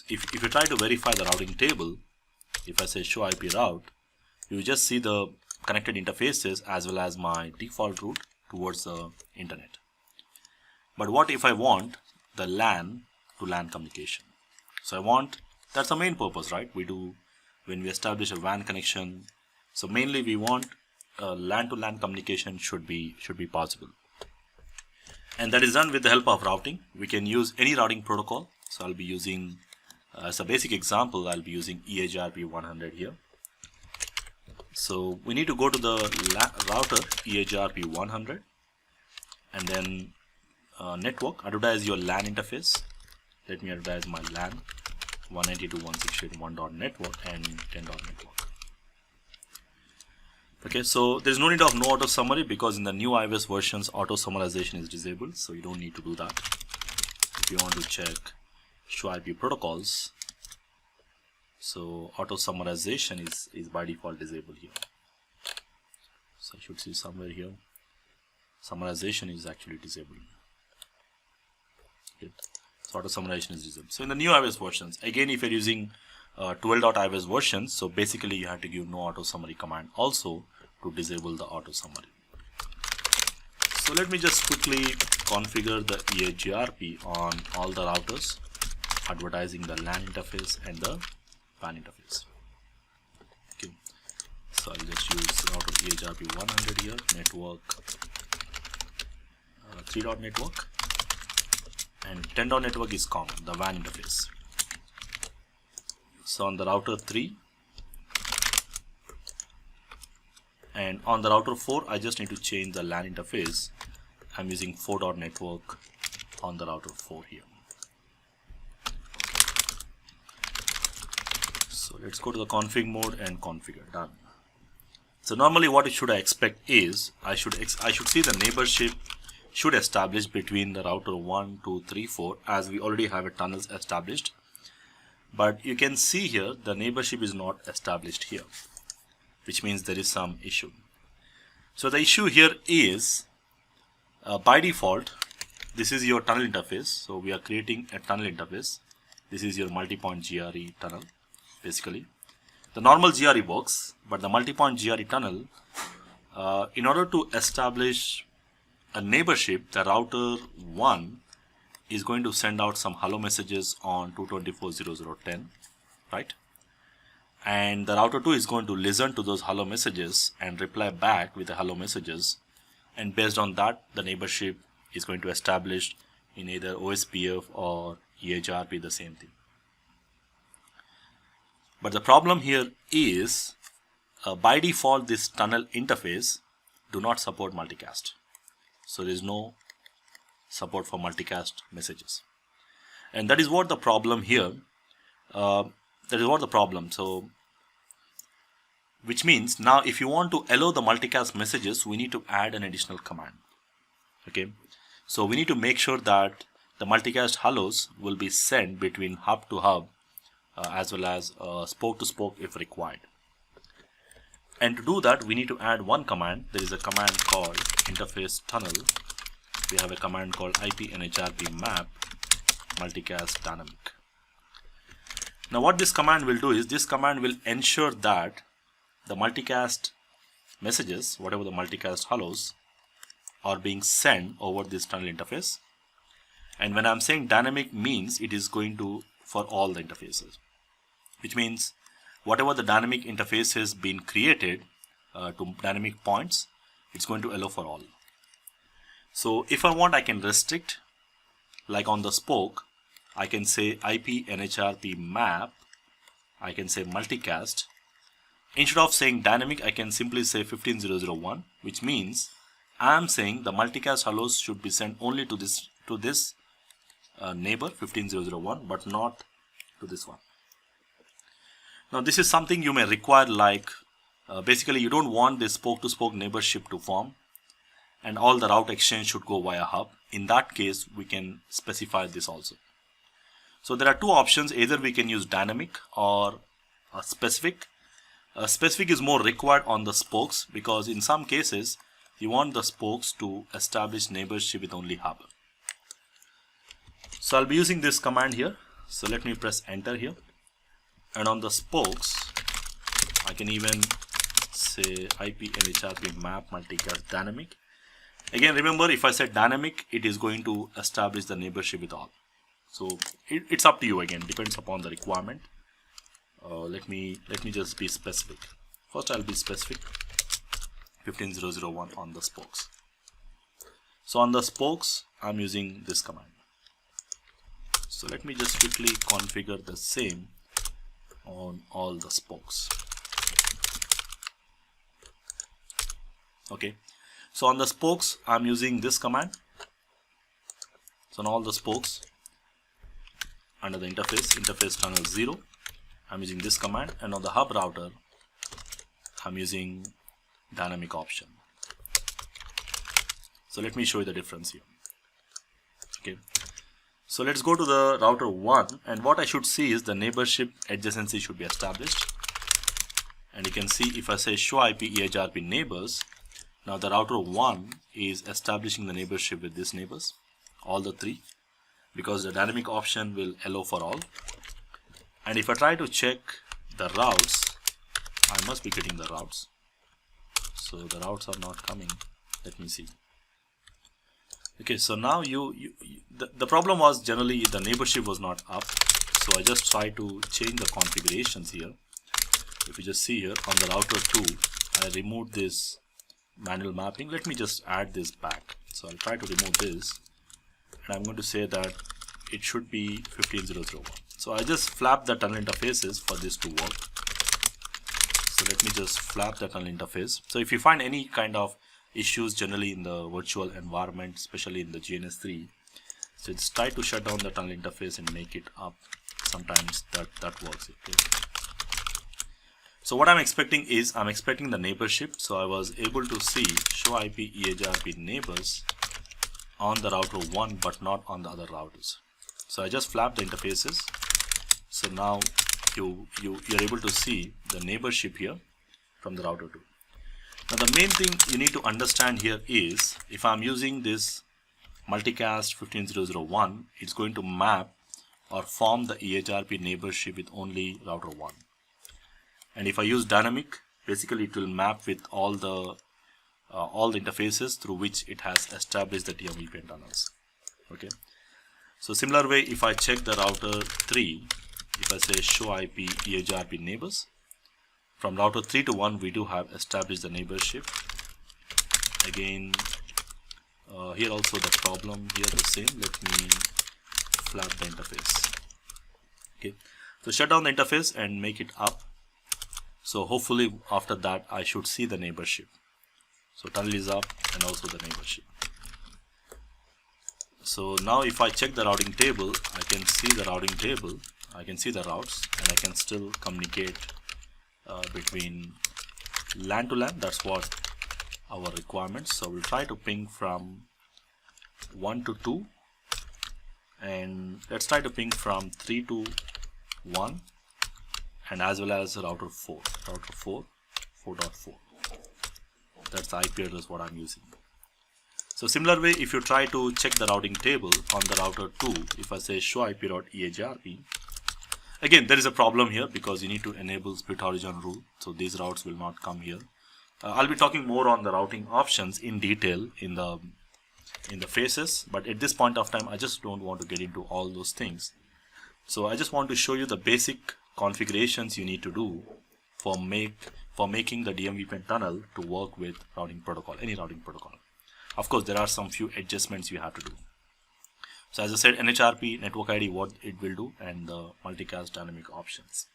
if you try to verify the routing table, if I say show IP route, you just see the connected interfaces as well as my default route towards the internet. But what if I want the LAN to LAN communication? So I want, that's the main purpose, right? We do when we establish a WAN connection. So mainly we want LAN to LAN communication should be possible. And that is done with the help of routing. We can use any routing protocol. So I'll be using, as a basic example, I'll be using EIGRP 100 here. So we need to go to the router EIGRP 100 and then network, advertise your LAN interface. Let me advertise my LAN 192.168.1.network and 10.network. Okay, so there's no need of no auto summary because in the new iOS versions auto summarization is disabled, so you don't need to do that. If you want to check show IP protocols, so auto summarization is by default disabled here. So I should see somewhere here summarization is actually disabled. Okay. So auto summarization is disabled. So in the new iOS versions, again if you're using 12.iOS versions, so basically you have to give no auto summary command also to disable the auto summary. So let me just quickly configure the EIGRP on all the routers, advertising the LAN interface and the WAN interface. Okay. So I'll just use router EIGRP 100 here, network 3.network, and 10.network is common, the WAN interface. So on the router 3 and on the router 4, I just need to change the LAN interface. I'm using 4.network on the router 4 here. So let's go to the config mode and configure. Done. So normally what should I expect is I should see the neighborship should establish between the router 1, 2, 3, 4 as we already have a tunnels established. But you can see here the neighborship is not established here, which means there is some issue. So the issue here is by default this is your tunnel interface. So we are creating a tunnel interface. This is your multi-point GRE tunnel. Basically the normal GRE works, but the multi-point GRE tunnel, in order to establish a neighborship, the router 1 is going to send out some hello messages on 224.0.0.10, right? And the router 2 is going to listen to those hello messages and reply back with the hello messages, and based on that the neighborship is going to establish in either OSPF or EIGRP, the same thing. But the problem here is by default this tunnel interface do not support multicast. So there is no support for multicast messages, and that is what the problem here. That is what the problem. So which means now if you want to allow the multicast messages, we need to add an additional command. Okay, so we need to make sure that the multicast hellos will be sent between hub to hub as well as spoke to spoke if required. And to do that we need to add one command. There is a command called interface tunnel. We have a command called IP NHRP map multicast dynamic. Now what this command will do is this command will ensure that the multicast messages, whatever the multicast hellos, are being sent over this tunnel interface. And when I'm saying dynamic means it is going to for all the interfaces, which means whatever the dynamic interface has been created to dynamic points, it's going to allow for all. So if I want, I can restrict, like on the spoke, I can say IP NHRP map, I can say multicast. Instead of saying dynamic, I can simply say 15.0.0.1, which means I am saying the multicast hellos should be sent only to this neighbor 15.0.0.1, but not to this one. Now this is something you may require, like basically you don't want this spoke to spoke neighborship to form and all the route exchange should go via hub. In that case we can specify this also. So there are two options, either we can use dynamic or specific. Specific is more required on the spokes because in some cases you want the spokes to establish neighborship with only hub. So I'll be using this command here. So let me press enter here, and on the spokes I can even say IP NHRP map multicast dynamic. Again, remember, if I said dynamic, it is going to establish the neighborship with all. So it's up to you. Again, depends upon the requirement. Let me just be specific. First I'll be specific. 15001 on the spokes. So on the spokes I'm using this command. So let me just quickly configure the same on all the spokes. Okay, so on the spokes I'm using this command. So on all the spokes, under the interface tunnel 0, I'm using this command, and on the hub router I'm using dynamic option. So let me show you the difference here. Okay, so let's go to the router 1, and what I should see is the neighborship adjacency should be established. And you can see if I say show IP EIGRP neighbors, now the router 1 is establishing the neighborship with these neighbors, all the 3, because the dynamic option will allow for all. And if I try to check the routes, I must be getting the routes. So the routes are not coming. Let me see. Okay, so now the problem was generally the neighborship was not up. So I just try to change the configurations here. If you just see here on the router 2, I removed this manual mapping. Let me just add this back. So I'll try to remove this, and I'm going to say that it should be 15001. So I just flap the tunnel interfaces for this to work. So let me just flap the tunnel interface. So if you find any kind of issues generally in the virtual environment, especially in the GNS3, so just try to shut down the tunnel interface and make it up. Sometimes that works. Okay. So what I'm expecting is, I'm expecting the neighborship. So I was able to see show IP EIGRP neighbors on the router 1, but not on the other routers. So I just flapped the interfaces. So now you're able to see the neighborship here from the router 2. Now the main thing you need to understand here is, if I'm using this multicast 15001, it's going to map or form the EIGRP neighborship with only router 1. And if I use dynamic, basically it will map with all the interfaces through which it has established the DMVPN tunnels. Okay. So similar way, if I check the router 3, if I say show IP EIGRP neighbors, from router 3 to 1 we do have established the neighborship. Again, here also the problem here the same. Let me flap the interface. Okay, so shut down the interface and make it up. So hopefully after that I should see the neighborship. So tunnel is up and also the neighborship. So now if I check the routing table, I can see the routing table, I can see the routes, and I can still communicate between LAN to LAN. That's what our requirements. So we'll try to ping from 1 to 2, and let's try to ping from 3 to 1, and as well as router 4, 4.4. That's the IP address what I'm using. So similar way, if you try to check the routing table on the router 2, if I say show IP route EIGRP, again there is a problem here because you need to enable split horizon rule. So these routes will not come here. I'll be talking more on the routing options in detail in the phases, but at this point of time I just don't want to get into all those things. So I just want to show you the basic configurations you need to do for making the DMVPN tunnel to work with routing protocol, any routing protocol. Of course, there are some few adjustments you have to do. So as I said, NHRP network ID, what it will do, and the multicast dynamic options.